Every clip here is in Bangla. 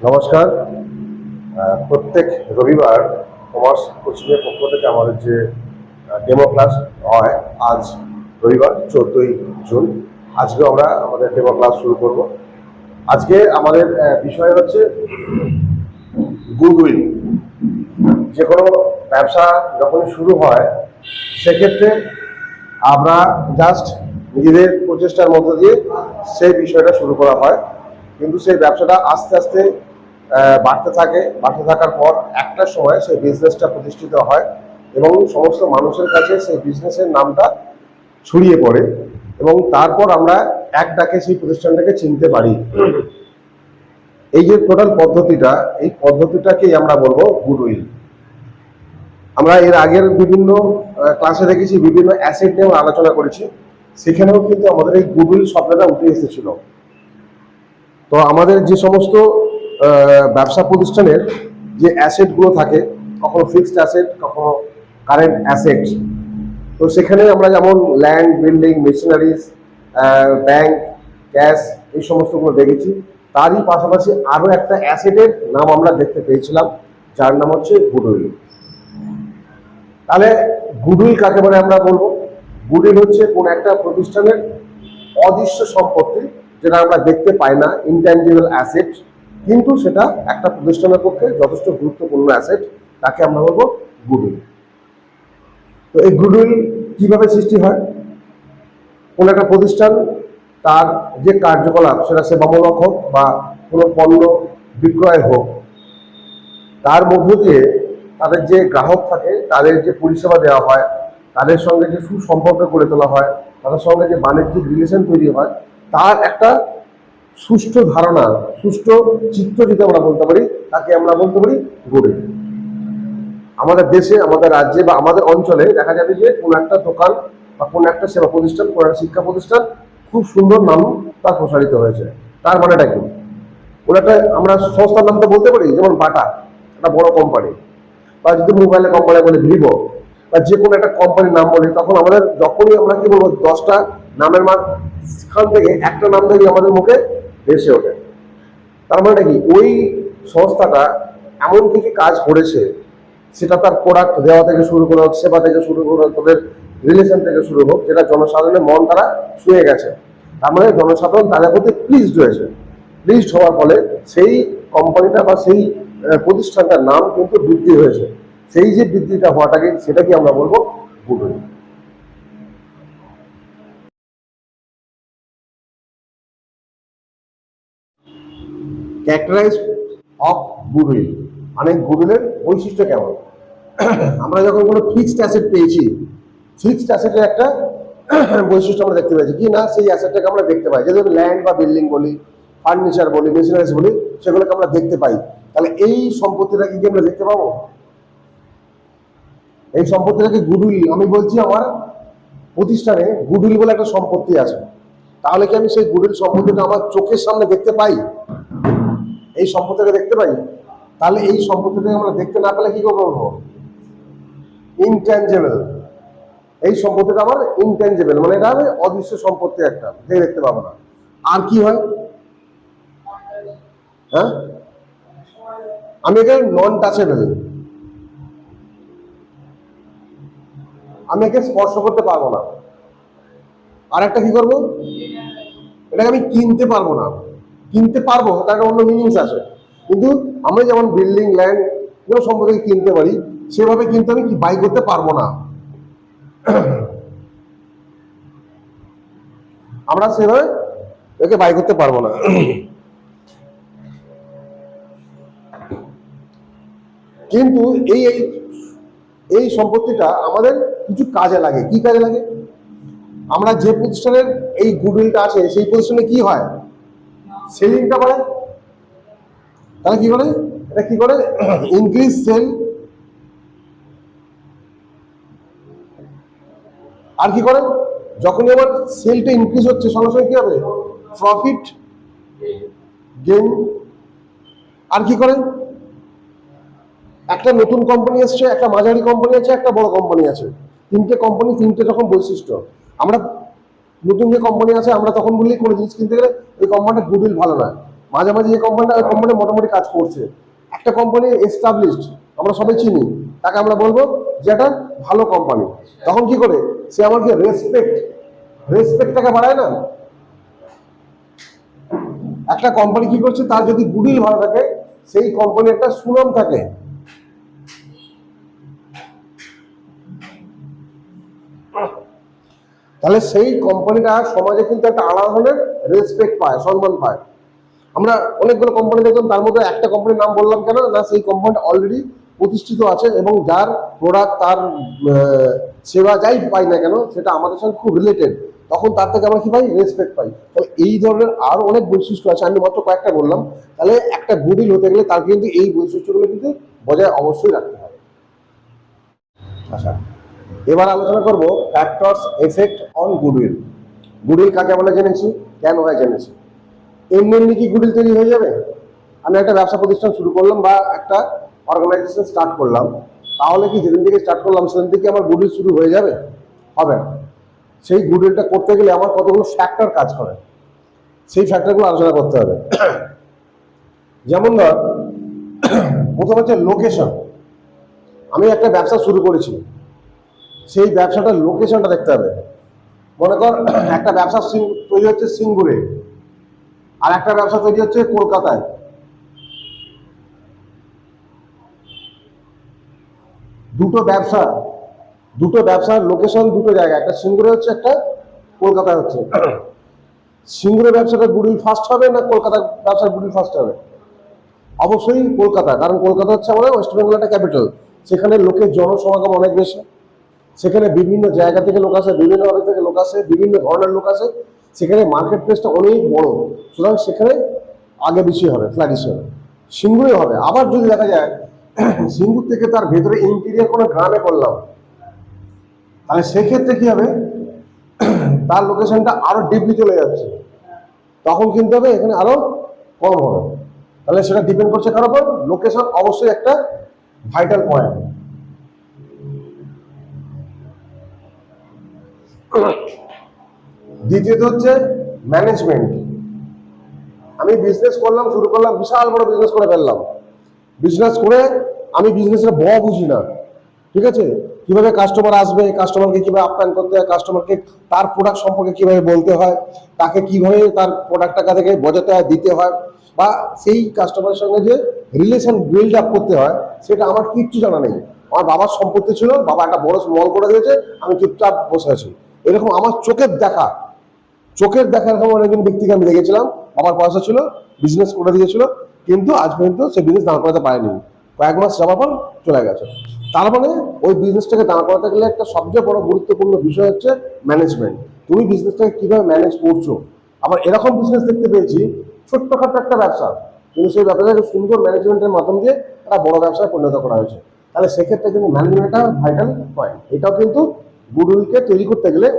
নমস্কার। প্রত্যেক রবিবার কমার্স কোচিংয়ের পক্ষ থেকে আমাদের যে ডেমো ক্লাস হয়, আজ রবিবার 14ই জুন। আজকে আমরা আমাদের ডেমো ক্লাস শুরু করব। আজকে আমাদের বিষয় হচ্ছে গুডউইল। যে কোনো ব্যবসা যখনই শুরু হয় সেক্ষেত্রে আমরা জাস্ট নিজেদের প্রচেষ্টার মধ্য দিয়ে সেই বিষয়টা শুরু করা হয়, কিন্তু সেই ব্যবসাটা আস্তে আস্তে বাড়তে থাকার পর একটা সময় সেই বিজনেসটা প্রতিষ্ঠিত হয় এবং সমস্ত মানুষের কাছে সেই বিজনেসের নামটা ছড়িয়ে পড়ে এবং তারপর আমরা এক ডাকে সেই প্রতিষ্ঠানটাকে চিনতে পারি। এই যে টোটাল পদ্ধতিটা, এই পদ্ধতিটাকেই আমরা বলবো গুডউইল। আমরা এর আগের বিভিন্ন ক্লাসে দেখেছি, বিভিন্ন অ্যাসেট নিয়ে আলোচনা করেছি, সেখানেও কিন্তু আমাদের এই গুডউইল শব্দটা উঠে এসেছিল। তো আমাদের যে সমস্ত ব্যবসা প্রতিষ্ঠানের যে অ্যাসেটগুলো থাকে, কখনো ফিক্সড অ্যাসেট, কখনো কারেন্ট অ্যাসেট, তো সেখানে আমরা যেমন land, building, machineries, bank, cash, এই সমস্তগুলো দেখেছি। তারই পাশাপাশি আরও একটা অ্যাসেটের নাম আমরা দেখতে পেয়েছিলাম, যার নাম হচ্ছে গুডউইল। তাহলে গুডউইল কাকে বলে আমরা বলবো? গুডউইল হচ্ছে কোন একটা প্রতিষ্ঠানের অদৃশ্য সম্পত্তি, যেটা আমরা দেখতে পাই না, ইনট্যাঞ্জিবল অ্যাসেট, কিন্তু সেটা একটা প্রতিষ্ঠানের পক্ষে যথেষ্ট গুরুত্বপূর্ণ অ্যাসেট, তাকে আমরা বলবো গুডউইল। তো এই গুডউইল কিভাবে সৃষ্টি হয়? কোন একটা প্রতিষ্ঠান তার যে কার্যকলাপ, সেটা সেবামূলক হোক বা কোনো পণ্য বিক্রয় হোক, তার মধ্য দিয়ে তাদের যে গ্রাহক থাকে, তাদের যে পরিষেবা দেওয়া হয়, তাদের সঙ্গে যে সুসম্পর্ক গড়ে তোলা হয়, তাদের সঙ্গে যে বাণিজ্যিক রিলেশন তৈরি হয়, তার একটা সুষ্ঠু ধারণা, সুষ্ঠু চিত্র যদি আমরা বলতে পারি, তাকে আমরা বলতে পারি গুডউইল। আমাদের দেশে, আমাদের রাজ্যে বা আমাদের অঞ্চলে দেখা যাবে যে কোনো একটা দোকান বা কোনো একটা সেবা প্রতিষ্ঠান, কোনো একটা শিক্ষা প্রতিষ্ঠান খুব সুন্দর নাম তার প্রসারিত হয়েছে। তার মানেটা কি? কোনো একটা আমরা সংস্থার নাম তো বলতে পারি, যেমন বাটা, একটা বড় কোম্পানি, বা যদি মোবাইলের কোম্পানি বলে ভিভো, বা যে কোনো একটা কোম্পানির নাম বলি, তখন আমাদের যখনই আমরা কি বলবো, 10টা নামের মাঝখান থেকে একটা নাম থেকে আমাদের মুখে ভেসে ওঠে। তার মানেটা কি? ওই সংস্থাটা এমন কিছু কাজ করেছে, সেটা তার প্রোডাক্ট দেওয়া থেকে শুরু করে হোক, সেবা থেকে শুরু করে হোক, তাদের রিলেশন থেকে শুরু হোক, যেটা জনসাধারণের মন তারা ছুঁয়ে গেছে। তার মানে জনসাধারণ তাদের প্রতি প্লিজড হয়েছে। প্লিজড হওয়ার ফলে সেই কোম্পানিটা বা সেই প্রতিষ্ঠানটার নাম কিন্তু বৃদ্ধি হয়েছে। সেই যে বৃদ্ধিটা হওয়াটাকে, সেটাকে আমরা বলবো গুডউইল। ক্যারেক্টারাইজ অফ গুডউইল, মানে গুডউইলের বৈশিষ্ট্য কেমন? আমরা যখন কোনো ফিক্সড অ্যাসেট পেয়েছি, ফিক্সড অ্যাসেটের একটা বৈশিষ্ট্য আমরা দেখতে পাচ্ছি কি না, সেই অ্যাসেটটাকে আমরা দেখতে পাই। যেহেতু ল্যান্ড বা বিল্ডিং বলি, ফার্নিচার বলি, মেশিনারিজ বলি, সেগুলোকে আমরা দেখতে পাই। তাহলে এই সম্পত্তিটাকে কি আমরা দেখতে পাবো? এই সম্পত্তিটাকে গুডউইল, আমি বলছি আমার প্রতিষ্ঠানে গুডউইল বলে একটা সম্পত্তি আছে, তাহলে কি আমি সেই গুডউইল সম্পত্তিটা আমার চোখের সামনে দেখতে পাই? এই সম্পত্তিটা দেখতে পাই। তাহলে এই সম্পত্তিটাকে আমরা দেখতে না পেলে কি করবো? ইনট্যাঞ্জেবল। এই সম্পত্তিটা আমার ইনট্যাঞ্জেবল, মানে এটা আমি অদৃশ্য সম্পত্তি, একটা যে দেখতে পাবো না। আর কি হয়? হ্যাঁ, আমি একে নন টাচেবল, আমি একে স্পর্শ করতে পারবো না। আর একটা কি করবো? এটাকে আমি কিনতে পারবো না। কিনতে পারবো, তার অন্য মিনিংস আছে, কিন্তু আমরা যেমন বিল্ডিং, ল্যান্ড, কোনো সম্পত্তি কিনতে পারি, সেভাবে কিন্তু আমি কি বাই করতে পারবো না। আমরা সেভাবে একে বাই করতে পারবো না। কিন্তু এই এই সম্পত্তিটা আমাদের কিছু কাজে লাগে। কি কাজে লাগে? আমরা যে প্রতিষ্ঠানের এই গুডউইলটা আছে, সেই প্রতিষ্ঠানে কি হয়? সেলিংটা বাড়ে। তাহলে কি করে? এটা কি করে? Increase sell. আর কি করে? যখনই আমার সেলটা ইনক্রিজ হচ্ছে, সঙ্গে সঙ্গে কি হবে? Profit gain. আর কি করে? একটা নতুন কোম্পানি এসছে, একটা মাঝারি কোম্পানি আছে, একটা বড় কোম্পানি আছে। তিনটে কোম্পানি, তিনটে রকম বৈশিষ্ট্য। আমরা নতুন যে কোম্পানি আছে, আমরা তখন বলি কোনো জিনিস কিনতে গেলে ওই কোম্পানির গুডউইল ভালো না, মাঝামাঝি যে কোম্পানিটা, ওই কোম্পানি মোটামুটি কাজ করছে, একটা কোম্পানি এস্টাবলিশড, আমরা সবাই চিনি, তাকে আমরা বলবো যে একটা ভালো কোম্পানি। তখন কি করে সে আমাকে রেসপেক্টটাকে বাড়ায় না। একটা কোম্পানি কি করছে, তার যদি গুডউইল ভালো থাকে, সেই কোম্পানির একটা সুনাম থাকে। তাহলে সেই কোম্পানিটা সমাজে কিন্তু একটা আলাদা ধরনের রেসপেক্ট পায়, সম্মান পায়। আমরা অনেকগুলো কোম্পানি দেখলাম, তার মধ্যে একটা কোম্পানির নাম বললাম কেন না, সেই কোম্পানিটা অলরেডি প্রতিষ্ঠিত আছে এবং যার প্রোডাক্ট, তার সেবা যাই পাই না কেন, সেটা আমাদের সঙ্গে খুব রিলেটেড, তখন তার থেকে আমরা কি পাই, রেসপেক্ট পাই। তাহলে এই ধরনের আরো অনেক বৈশিষ্ট্য আছে, আমি মাত্র কয়েকটা বললাম। তাহলে একটা গুডউইল হতে গেলে তার কিন্তু এই বৈশিষ্ট্যগুলো কিন্তু বজায় অবশ্যই রাখতে হবে। আচ্ছা, এবার আলোচনা করব factors effect on goodwill. Goodwill কাকে বলে জেনেছি, কেন হয় জেনেছি। এমনি এমনি কি গুডউইল তৈরি হয়ে যাবে? আমি একটা ব্যবসা প্রতিষ্ঠান শুরু করলাম বা একটা অর্গানাইজেশন স্টার্ট করলাম, তাহলে কি যেদিন থেকে স্টার্ট করলাম সেদিন থেকে আমার গুডউইল শুরু হয়ে যাবে? হবে না। সেই গুডউইলটা করতে গেলে আমার কতগুলো ফ্যাক্টর কাজ করে, সেই ফ্যাক্টরগুলো আলোচনা করতে হবে। যেমন ধর, প্রথম হচ্ছে লোকেশন। আমি একটা ব্যবসা শুরু করেছি, সেই ব্যবসাটার লোকেশনটা দেখতে হবে। মনে কর একটা ব্যবসা তৈরি হচ্ছে সিঙ্গুরে, আর একটা ব্যবসা তৈরি হচ্ছে কলকাতায়। দুটো ব্যবসার লোকেশন দুটো জায়গায়, একটা সিঙ্গুরে হচ্ছে, একটা কলকাতায় হচ্ছে। সিঙ্গুরের ব্যবসাটা গুডউইল ফার্স্ট হবে না কলকাতার ব্যবসার গুডউইল ফার্স্ট হবে? অবশ্যই কলকাতা, কারণ কলকাতা হচ্ছে আমাদের ওয়েস্ট বেঙ্গল একটা ক্যাপিটাল। সেখানে লোকের জনসমাগম অনেক বেশি, সেখানে বিভিন্ন জায়গা থেকে লোক আসে, বিভিন্ন ভাবে থেকে লোক আসে, বিভিন্ন ধরনের লোক আসে, সেখানে মার্কেট প্লেসটা অনেক বড়, সুতরাং সেখানে আগে বেশি হবে, ফ্ল্যারিশ হবে। সিঙ্গুরে হবে। আবার যদি দেখা যায় সিঙ্গুর থেকে তার ভেতরে ইন্টেরিয়ার কোনো গ্রামে করলাম, তাহলে সেক্ষেত্রে কি হবে, তার লোকেশনটা আরো ডিপলি চলে যাচ্ছে, তখন কিনতে হবে এখানে আরো কম হবে। তাহলে সেটা ডিপেন্ড করছে কার উপর? লোকেশন অবশ্যই একটা ভাইটাল পয়েন্ট। দ্বিতীয়ত হচ্ছে ম্যানেজমেন্ট। আমি বিজনেস করলাম, শুরু করলাম, বিশাল বড় বিজনেস করে ফেললাম। বিজনেস করে আমি বিজনেসের বুঝি না, ঠিক আছে, কিভাবে কাস্টমার আসবে, কাস্টমারকে কিভাবে আপ্যায়ন করতে হয়, কাস্টমারকে তার প্রোডাক্ট সম্পর্কে কিভাবে বলতে হয়, তাকে কিভাবে তার প্রোডাক্টটা থেকে বোঝাতে হয়, দিতে হয়, বা সেই কাস্টমারের সঙ্গে যে রিলেশন বিল্ড আপ করতে হয়, সেটা আমার কিচ্ছু জানা নেই। আমার বাবার সম্পত্তি ছিল, বাবা একটা বড় মল করে দিয়েছে, আমি চুপচাপ বসে আছি। এরকম আমার চোখের দেখা এরকম অনেকজন ব্যক্তিকে আমি দেখেছিলাম, বাবার পয়সা ছিল, বিজনেস করে দিয়েছিল, কিন্তু আজ পর্যন্ত সে বিজনেস দাঁড় করাতে পারেনি, কয়েক মাস যাওয়ার পর চলে গেছে। তার মানে ওই বিজনেসটাকে দাঁড় করাতে গেলে একটা সবচেয়ে বড় গুরুত্বপূর্ণ বিষয় হচ্ছে ম্যানেজমেন্ট। তুমি বিজনেসটাকে কিভাবে ম্যানেজ করছো। আবার এরকম বিজনেস দেখতে পেয়েছি, ছোট্টখাটো একটা ব্যবসা, কিন্তু সেই ব্যবসাটাকে সুন্দর ম্যানেজমেন্টের মাধ্যম দিয়ে একটা বড় ব্যবসায় পরিণত করা হয়েছে। তাহলে সেক্ষেত্রে কিন্তু ম্যানেজমেন্টটা ভাইটাল পয়েন্ট, এটাও কিন্তু গুডউইলকে তৈরি করতে গেলে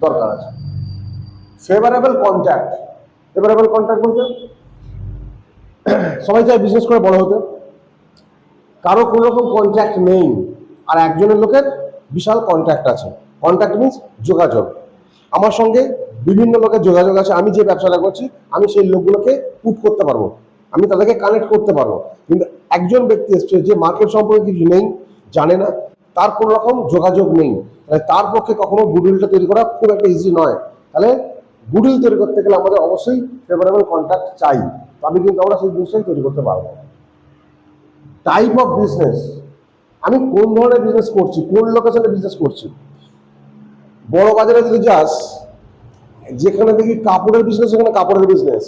দরকার আছে। Favourable contact. ফেভারেবল কন্ট্যাক্ট বলতে সবাই চায় বিজনেস করে বড় হতে, কারো কোনো রকম কন্ট্যাক্ট নেই, আর একজনের লোকের বিশাল কন্ট্যাক্ট আছে। কন্ট্যাক্ট মিনস যোগাযোগ। আমার সঙ্গে বিভিন্ন লোকের যোগাযোগ আছে, আমি যে ব্যবসাটা করছি আমি সেই লোকগুলোকে পুট করতে পারবো, আমি তাদেরকে কানেক্ট করতে পারবো। কিন্তু একজন ব্যক্তি এসছে যে মার্কেট সম্পর্কে কিছু নেই, জানে না, তার কোনো রকম যোগাযোগ নেই, তাহলে তার পক্ষে কখনো গুডউইলটা তৈরি করা খুব একটা ইজি নয়। তাহলে গুডউইল তৈরি করতে গেলে আমাদের অবশ্যই ফেভারেবল কন্ট্যাক্ট চাই, তবে কিন্তু আমরা সেই জিনিসটাই তৈরি করতে পারবো। টাইপ অফ বিজনেস, আমি কোন ধরনের বিজনেস করছি, কোন লোকেশনে বিজনেস করছি। বড় বাজারে যদি যাস, যেখানে দেখি কাপড়ের বিজনেস সেখানে কাপড়ের বিজনেস,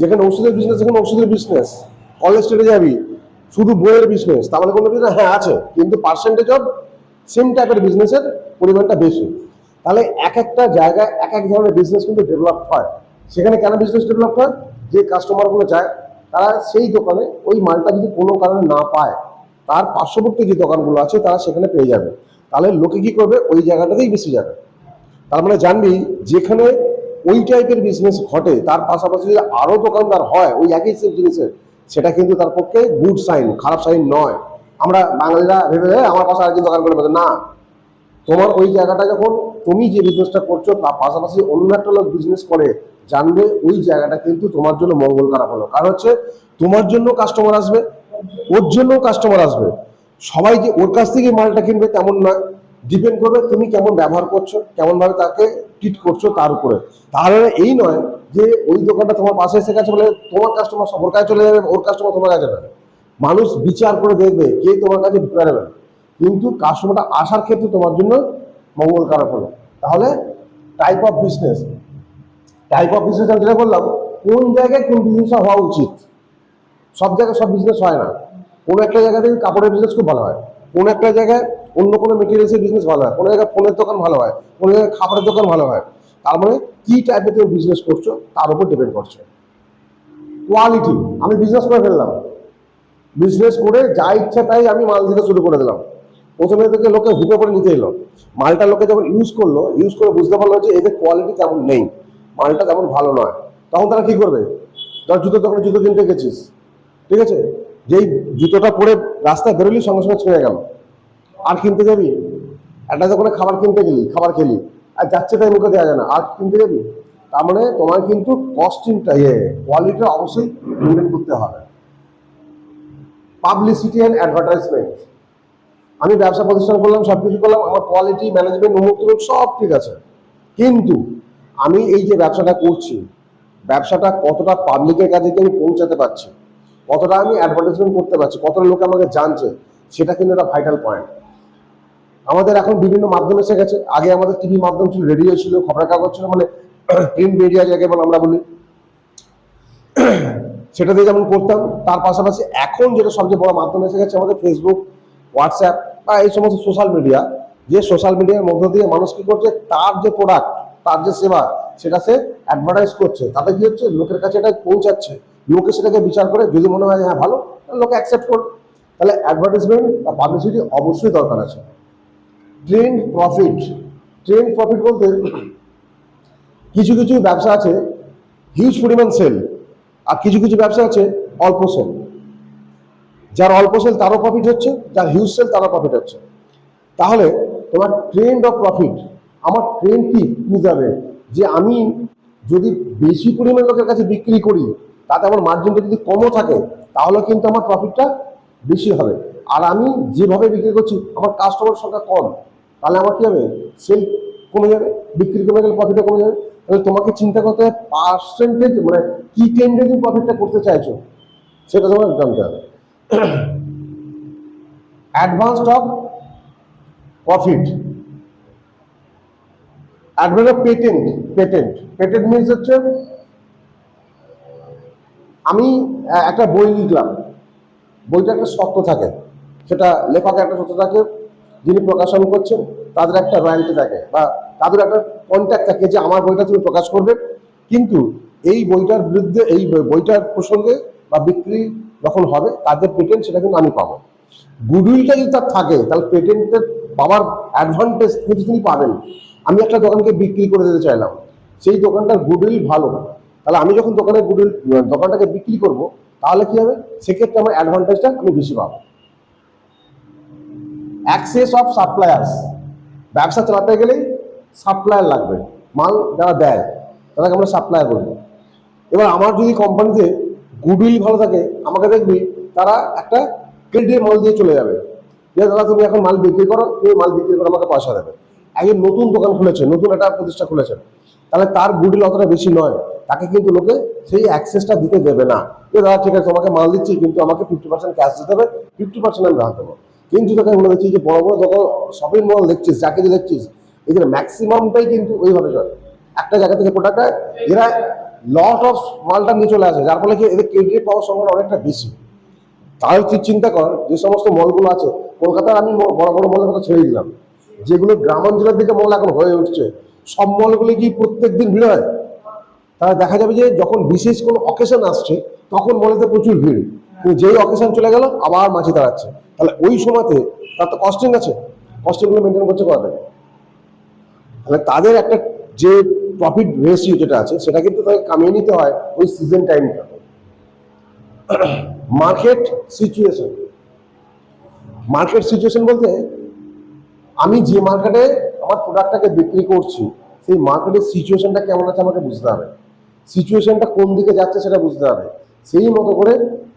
যেখানে ওষুধের বিজনেস সেখানে ওষুধের বিজনেস, কলেজ স্ট্রিটে যাবি শুধু বইয়ের বিজনেস, তাহলে কোনো বিজনেস হ্যাঁ আছে, কিন্তু পার্সেন্টেজ অফ সেম টাইপের বিজনেসের পরিমাণটা বেশি। তাহলে এক একটা জায়গায় এক এক ধরনের বিজনেস কিন্তু ডেভেলপ হয়। সেখানে কেন বিজনেস ডেভেলপ হয়? যে কাস্টমারগুলো যায় তারা সেই দোকানে ওই মালটা যদি কোনো কারণে না পায়, তার পার্শ্ববর্তী যে দোকানগুলো আছে তারা সেখানে পেয়ে যাবে, তাহলে লোকে কি করবে, ওই জায়গাটাতেই বেশি যাবে। তার মানে জানবি যেখানে ওই টাইপের বিজনেস ঘটে তার পাশাপাশি যদি আরো দোকানদার হয় ওই একই জিনিসের, সেটা কিন্তু তার পক্ষে গুড সাইন, খারাপ সাইন নয়। আমরা বাঙালিরা ভেবে আমার পাশে আরেকজন দোকান করে বলে না, তোমার ওই জায়গাটা যখন তুমি যে বিজনেসটা করছো তার পাশাপাশি অন্য একটা লোক বিজনেস করে, জানবে ওই জায়গাটা কিন্তু তোমার জন্য মঙ্গল খারাপ হলো। কারণ হচ্ছে তোমার জন্য কাস্টমার আসবে, ওর জন্য কাস্টমার আসবে, সবাই যে ওর কাছ থেকে মালটা কিনবে তেমন না। ডিপেন্ড করবে তুমি কেমন ব্যবহার করছো, কেমন ভাবে তাকে ট্রিট করছো তার উপরে। তাহলে এই নয় যে ওই দোকানটা তোমার পাশে এসে গেছে বলে তোমার কাস্টমার সব ওর কাছে চলে যাবে, ওর কাস্টমার তোমার কাছে যাবে। মানুষ বিচার করে দেখবে কে তোমার কাছে ঢুকে যাবে, কিন্তু কাস্টমারটা আসার ক্ষেত্রে তোমার জন্য মঙ্গল খারাপ হলো। তাহলে টাইপ অফ বিজনেস, আমি যেটা বললাম, কোন জায়গায় কোন বিজনেসটা হওয়া উচিত। সব জায়গায় সব বিজনেস হয় না। কোনো একটা জায়গাতে কাপড়ের বিজনেস খুব ভালো হয়, কোনো একটা জায়গায় অন্য কোনো মেটেরিয়ালসের বিজনেস ভালো হয়, কোনো জায়গায় ফোনের দোকান ভালো হয়, কোনো জায়গায় খাবারের দোকান ভালো হয়। তার মানে কি টাইপের তুমি বিজনেস করছো তার উপর ডিপেন্ড করছে। কোয়ালিটি, আমি বিজনেস করে ফেললাম, বিজনেস করে যা ইচ্ছা তাই আমি মাল দিতে শুরু করে দিলাম। প্রথমে থেকে লোকে হুপে করে নিতে এলো, মালটা লোকে যখন ইউজ করলো, ইউজ করে বুঝতে পারলো যে এদের কোয়ালিটি তেমন নেই, মালটা তেমন ভালো নয়, তখন তারা কি করবে? ধর জুতোর দোকানে জুতো কিনতে গেছিস, ঠিক আছে, যেই জুতোটা পরে রাস্তায় বেরোলি সঙ্গে সঙ্গে ছেড়ে গেল, আর কিনতে যাবি? একটা দোকানে খাবার কিনতে গেলি, খাবার খেলি, আর যাচ্ছে তাই মুখে দেওয়া যায় না, আর কিনতে যাবি? তার মানে তোমার কিন্তু কস্টিংটা কোয়ালিটিটা অবশ্যই মেনটেন করতে হবে। পাবলিসিটি অ্যান্ড অ্যাডভার্টাইজমেন্ট, আমি ব্যবসা প্রতিষ্ঠান করলাম, সবকিছু করলাম, আমার কোয়ালিটি ম্যানেজমেন্ট উন্মুক্ত সব ঠিক আছে, কিন্তু আমি এই যে ব্যবসাটা করছি, ব্যবসাটা কতটা পাবলিকের কাছে আমি পৌঁছাতে পারছি, কতটা আমি অ্যাডভার্টাইজমেন্ট করতে পারছি, কতটা লোক আমাকে জানছে, সেটা কিন্তু একটা ভাইটাল পয়েন্ট। আমাদের এখন বিভিন্ন মাধ্যম এসে গেছে। আগে আমাদের টিভি মাধ্যম ছিল, রেডিও ছিল, খবরের কাগজ ছিল, মানে প্রিন্ট মিডিয়া যাকে বলে আমরা বলি, সেটা দিয়ে যেমন করতাম। তার পাশাপাশি এখন যেটা সবচেয়ে বড় মাধ্যম এসে গেছে আমাদের ফেসবুক, হোয়াটসঅ্যাপ বা এই সমস্ত সোশ্যাল মিডিয়া, যে সোশ্যাল মিডিয়ার মধ্য দিয়ে মানুষ কি করছে, তার যে প্রোডাক্ট, তার যে সেবা, সেটা সে অ্যাডভার্টাইজ করছে। তাতে কি হচ্ছে, লোকের কাছে এটা পৌঁছাচ্ছে, লোকে সেটাকে বিচার করে, যদি মনে হয় হ্যাঁ ভালো, লোকে অ্যাকসেপ্ট করবে। তাহলে অ্যাডভার্টাইজমেন্ট বা পাবলিসিটি অবশ্যই দরকার আছে। ট্রেন্ড প্রফিট, ট্রেন্ড প্রফিট বলতে কিছু কিছু ব্যবসা আছে হিউজ পরিমাণ সেল, আর কিছু কিছু ব্যবসা আছে অল্প সেল। যার অল্প সেল তারও প্রফিট হচ্ছে, যার হিউজ সেল তারও প্রফিট হচ্ছে। তাহলে তোমার ট্রেন্ড অফ প্রফিট, আমার ট্রেন্ড কি বুঝাবে যে আমি যদি বেশি পরিমাণ লোকের কাছে বিক্রি করি, তাতে আমার মার্জিনটা যদি কমও থাকে, তাহলে কিন্তু আমার প্রফিটটা বেশি হবে। আর আমি যেভাবে বিক্রি করছি, আমার কাস্টমার সংখ্যা কম, তাহলে আমার কি হবে, সেল কমে যাবে, বিক্রি কমে গেলে প্রফিটটা কমে যাবে। তাহলে তোমাকে চিন্তা করতে হবে পার্সেন্টেজ, মানে কি টেন্ডেন্সে প্রফিটটা করতে চাইছো, সেটা তোমার জানতে হবে। Advanced of profit, advance of patent. Patent means হচ্ছে আমি একটা বই লিখলাম, বইটা একটা সত্য থাকে, সেটা লেখকের একটা সত্য থাকে, যিনি প্রকাশন করছেন তাদের একটা রয়্যালটি থাকে, বা তাদের একটা কন্ট্যাক্ট থাকে যে আমার বইটা তুমি প্রকাশ করবে, কিন্তু এই বইটার বিরুদ্ধে, এই বইটার প্রসঙ্গে বা বিক্রি যখন হবে, তাদের পেটেন্ট সেটা কিন্তু আমি পাবো। গুডউইলটা যদি তার থাকে, তাহলে পেটেন্টের পাওয়ার অ্যাডভান্টেজ কিন্তু তিনি পাবেন। আমি একটা দোকানকে বিক্রি করে দিতে চাইলাম, সেই দোকানটার গুডউইল ভালো, তাহলে আমি যখন দোকানটাকে বিক্রি করব, তাহলে কি হবে, সেক্ষেত্রে আমার অ্যাডভান্টেজটা আমি বেশি পাবো। অ্যাক্সেস অফ সাপ্লায়ার্স, ব্যবসা চালাতে গেলেই সাপ্লায়ার লাগবে, মাল যারা দেয় তাদেরকে আমরা সাপ্লায়ার বলবো। এবার আমার যদি কোম্পানিতে গুডউইল ভালো থাকে, আমাকে দেখবি তারা একটা ক্রেডিট মাল দিয়ে চলে যাবে, যে দাদা তুমি এখন মাল বিক্রি করো, তুমি মাল বিক্রি করে আমাকে পয়সা দেবে। একজন নতুন দোকান খুলেছে, নতুন একটা প্রতিষ্ঠান খুলেছে, তাহলে তার গুডউইল অতটা বেশি নয়, তাকে কিন্তু লোকে সেই অ্যাক্সেসটা দিতে দেবে না, যে দাদা ঠিক আছে তোমাকে মাল দিচ্ছি, কিন্তু আমাকে 50% ক্যাশ দিতে হবে, 50% আমি রাখতে দেবো। কিন্তু তোকে বলে দিচ্ছি যে বড় বড় যত শপিং মল দেখছিস, যাকে যে দেখছিস, এদের ম্যাক্সিমামটাই কিন্তু ওইভাবে চলে। একটা জায়গা থেকে প্রোডাক্ট হয়, এরা লট অফ মালটা নিয়ে চলে আসে, যার ফলে কি এদের ক্রেডিট পাওয়ার সংখ্যা অনেকটা বেশি। তাহলে তুই চিন্তা কর, যে সমস্ত মলগুলো আছে কলকাতার, আমি বড় বড় মলের কথা ছেড়ে দিলাম, যেগুলো গ্রামাঞ্চলের দিকে মল এখন হয়ে উঠছে, সব মলগুলি কি প্রত্যেক দিন ভিড় হয়? তাহলে দেখা যাবে যে যখন বিশেষ কোনো অকেশন আসছে, তখন মলেতে প্রচুর ভিড়, কিন্তু যেই অকেশন চলে গেল আবার মাঝে দাঁড়াচ্ছে। তাহলে ওই সময়তে তার তো কস্টিং আছে, কস্টিংগুলো মেনটেন করছে করা থাকে। তাহলে তাদের একটা যে প্রফিট রেশিও যেটা আছে, সেটা কিন্তু তাকে কামিয়ে নিতে হয় ওই সিজন টাইমটা। মার্কেট সিচুয়েশন, মার্কেট সিচুয়েশন বলতে আমি যে মার্কেটে আমার প্রোডাক্টটাকে বিক্রি করছি সেই মার্কেটের সিচুয়েশনটা কেমন আছে আমাকে বুঝতে হবে, সিচুয়েশনটা কোন দিকে যাচ্ছে সেটা বুঝতে হবে, সেই মতো করে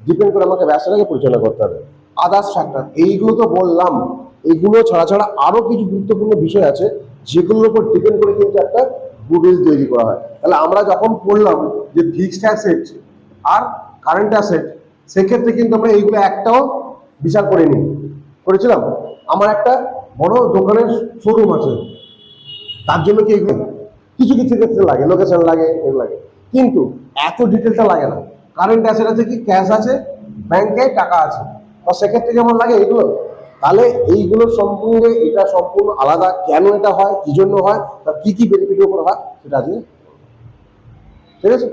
ডিপেন্ড করে আমাকে ব্যবসাটাকে পরিচালনা করতে হবে। আদার্স ফ্যাক্টর এইগুলো তো বললাম, এইগুলো ছাড়া ছাড়া আরো কিছু গুরুত্বপূর্ণ বিষয় আছে যেগুলোর উপর ডিপেন্ড করে কিন্তু একটা গুডউইল তৈরি করা হয়। তাহলে আমরা যখন পড়লাম যে ফিক্সড অ্যাসেট আর কারেন্ট অ্যাসেট, সেক্ষেত্রে কিন্তু আমরা এইগুলো একটাও বিচার করিনি, করেছিলাম। আমার একটা বড় দোকানের শোরুম আছে, তার জন্য কি এগুলো কিছু কিছু ক্ষেত্রে লাগে, লোকেশন লাগে, এগুলো লাগে, কিন্তু এত ডিটেলটা লাগে না। কারেন্ট অ্যাসেট আছে কি, ক্যাশ আছে, ব্যাংকে টাকা আছে, তো সেক্ষেত্রে যেমন লাগে এগুলো। তাহলে এইগুলো সম্পূর্ণ, এটা সম্পূর্ণ আলাদা, কেন এটা হয়, কি জন্য হয়, তার কি কি বেনিফিটের উপর হয়, সেটা আজকে, ঠিক আছে।